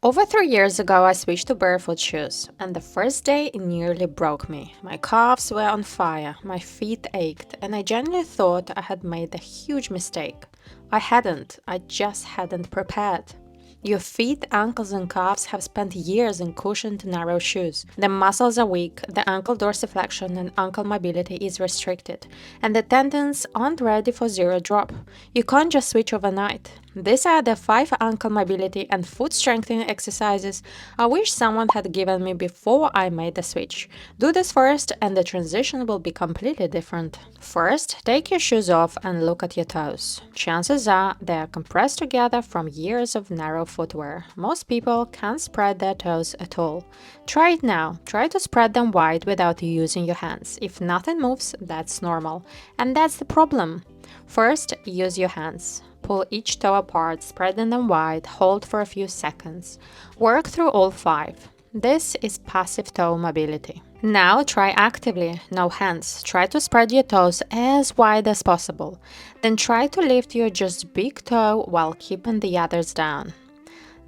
Over 3 years ago, I switched to barefoot shoes, and the first day it nearly broke me. My calves were on fire, my feet ached, and I genuinely thought I had made a huge mistake. I hadn't, I just hadn't prepared. Your feet, ankles, and calves have spent years in cushioned, narrow shoes. The muscles are weak, the ankle dorsiflexion and ankle mobility is restricted, and the tendons aren't ready for zero drop. You can't just switch overnight. These are the 5 ankle mobility and foot strengthening exercises I wish someone had given me before I made the switch. Do this first, and the transition will be completely different. First, take your shoes off and look at your toes. Chances are they are compressed together from years of narrow footwear. Most people can't spread their toes at all. Try it now. Try to spread them wide without using your hands. If nothing moves, that's normal. And that's the problem. First, use your hands. Pull each toe apart, spreading them wide, hold for a few seconds. Work through all 5. This is passive toe mobility. Now try actively, no hands. Try to spread your toes as wide as possible. Then try to lift your just big toe while keeping the others down.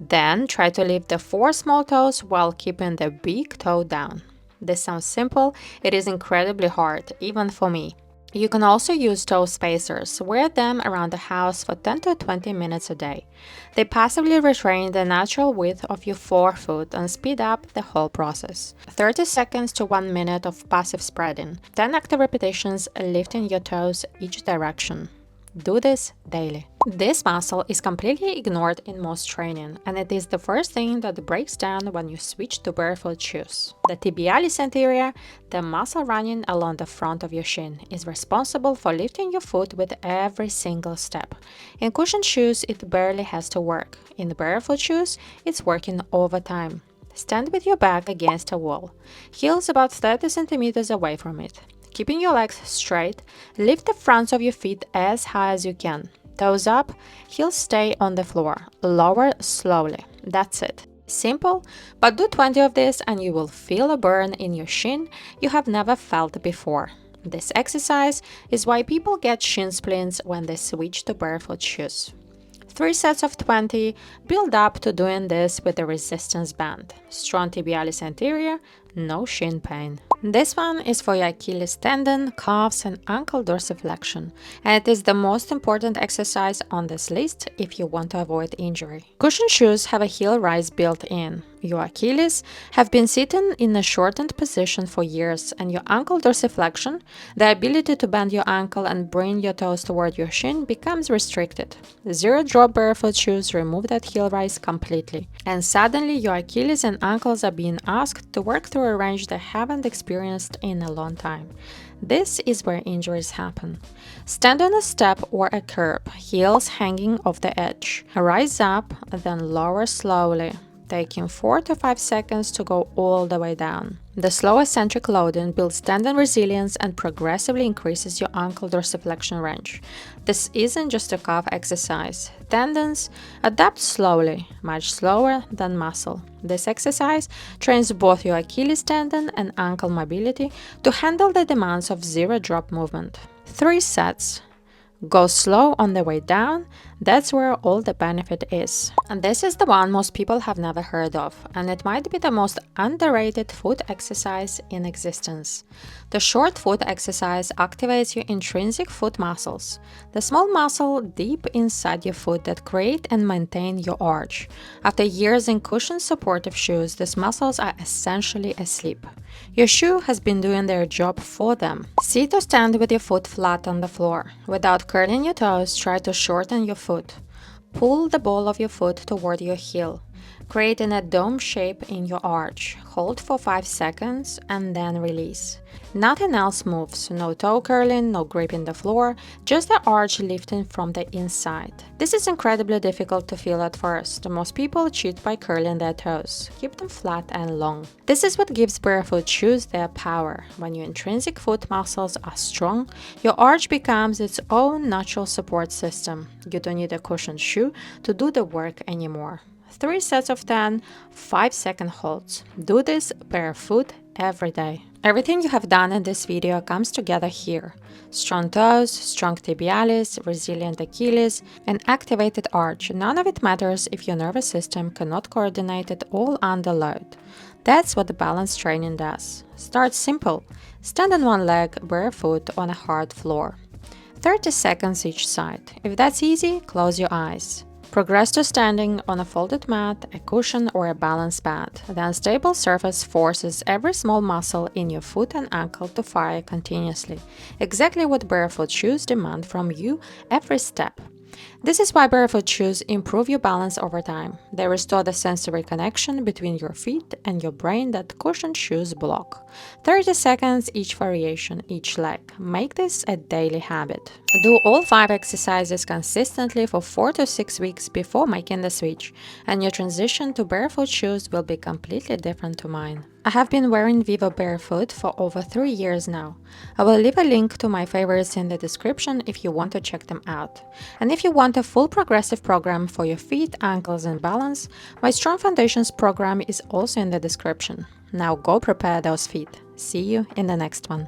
Then try to lift the 4 small toes while keeping the big toe down. This sounds simple, it is incredibly hard, even for me. You can also use toe spacers. Wear them around the house for 10 to 20 minutes a day. They passively retrain the natural width of your forefoot and speed up the whole process. 30 seconds to 1 minute of passive spreading. 10 active repetitions lifting your toes each direction. Do this daily. This muscle is completely ignored in most training, and it is the first thing that breaks down when you switch to barefoot shoes. The tibialis anterior, the muscle running along the front of your shin, is responsible for lifting your foot with every single step. In cushioned shoes, it barely has to work. In barefoot shoes, it's working overtime. Stand with your back against a wall, heels about 30 centimeters away from it. Keeping your legs straight, lift the fronts of your feet as high as you can. Toes up, heels stay on the floor. Lower slowly. That's it. Simple, but do 20 of this and you will feel a burn in your shin you have never felt before. This exercise is why people get shin splints when they switch to barefoot shoes. 3 sets of 20, build up to doing this with a resistance band. Strong tibialis anterior, no shin pain. This one is for your Achilles tendon, calves, and ankle dorsiflexion, and it is the most important exercise on this list if you want to avoid injury. Cushion shoes have a heel rise built in. Your Achilles have been sitting in a shortened position for years, and your ankle dorsiflexion, the ability to bend your ankle and bring your toes toward your shin, becomes restricted. Zero drop barefoot shoes remove that heel rise completely, and suddenly your Achilles and ankles are being asked to work through a range they haven't experienced in a long time. This is where injuries happen. Stand on a step or a curb, heels hanging off the edge. Rise up, then lower slowly, taking 4 to 5 seconds to go all the way down. The slow eccentric loading builds tendon resilience and progressively increases your ankle dorsiflexion range. This isn't just a calf exercise. Tendons adapt slowly, much slower than muscle. This exercise trains both your Achilles tendon and ankle mobility to handle the demands of zero drop movement. 3 sets. Go slow on the way down, that's where all the benefit is. And this is the one most people have never heard of, and it might be the most underrated foot exercise in existence. The short foot exercise activates your intrinsic foot muscles, the small muscle deep inside your foot that create and maintain your arch. After years in cushioned supportive shoes, these muscles are essentially asleep. Your shoe has been doing their job for them. Sit or stand with your foot flat on the floor. Without curling your toes, try to shorten your foot. Pull the ball of your foot toward your heel, creating a dome shape in your arch. Hold for 5 seconds and then release. Nothing else moves, no toe curling, no gripping the floor, just the arch lifting from the inside. This is incredibly difficult to feel at first. Most people cheat by curling their toes. Keep them flat and long. This is what gives barefoot shoes their power. When your intrinsic foot muscles are strong, your arch becomes its own natural support system. You don't need a cushioned shoe to do the work anymore. 3 sets of 10, 5-second holds. Do this barefoot every day. Everything you have done in this video comes together here. Strong toes, strong tibialis, resilient Achilles, and activated arch. None of it matters if your nervous system cannot coordinate it all under load. That's what the balance training does. Start simple. Stand on one leg, barefoot on a hard floor. 30 seconds each side. If that's easy, close your eyes. Progress to standing on a folded mat, a cushion, or a balance pad. The unstable surface forces every small muscle in your foot and ankle to fire continuously, exactly what barefoot shoes demand from you every step. This is why barefoot shoes improve your balance over time. They restore the sensory connection between your feet and your brain that cushioned shoes block. 30 seconds each variation, each leg. Make this a daily habit. Do all 5 exercises consistently for 4 to 6 weeks before making the switch, and your transition to barefoot shoes will be completely different to mine. I have been wearing Vivobarefoot for over 3 years now. I will leave a link to my favorites in the description if you want to check them out. And if you want a full progressive program for your feet, ankles, and balance, my Strong Foundations program is also in the description. Now go prepare those feet. See you in the next one.